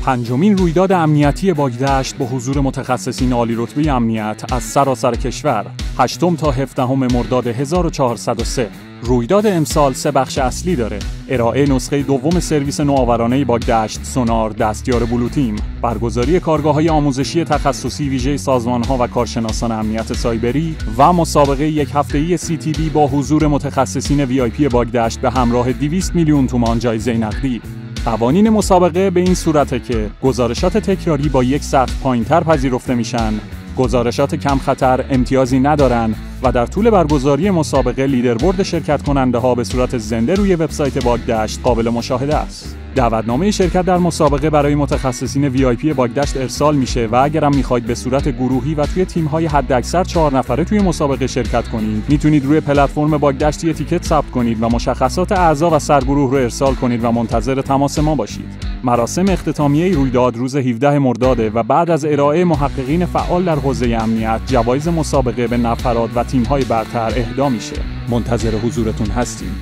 پنجمین رویداد امنیتی باگدشت با حضور متخصصین عالی رتبه امنیت از سراسر کشور 8 تا 17 مرداد 1403. رویداد امسال 3 بخش اصلی داره: ارائه نسخه دوم سرویس نوآورانه باگدشت سونار دستیار بلوتیم، برگزاری کارگاه‌های آموزشی تخصصی ویژه سازمان‌ها و کارشناسان امنیت سایبری و مسابقه 1 هفته‌ای CTB با حضور متخصصین VIP باگدشت به همراه 200 میلیون تومان جایزه نقدی. قوانین مسابقه به این صورته که گزارشات تکراری با یک سطح پایین‌تر پذیرفته میشن، گزارشات کم خطر امتیازی ندارن و در طول برگزاری مسابقه لیدربورد شرکت کننده ها به صورت زنده روی وبسایت باگدشت قابل مشاهده است. دعوتنامه شرکت در مسابقه برای متخصصین VIP باگدشت ارسال میشه و اگرم میخواید به صورت گروهی و توی تیم‌های حداکثر 4 نفره توی مسابقه شرکت کنید، میتونید روی پلتفرم باگدشت یه تیکت ثبت کنید و مشخصات اعضا و سرگروه رو ارسال کنید و منتظر تماس ما باشید. مراسم اختتامیه رویداد روز 17 مرداده و بعد از ارائه محققین فعال در حوزه امنیت، جوایز مسابقه به نفرات و تیم‌های برتر اهدا میشه. منتظر حضورتون هستیم.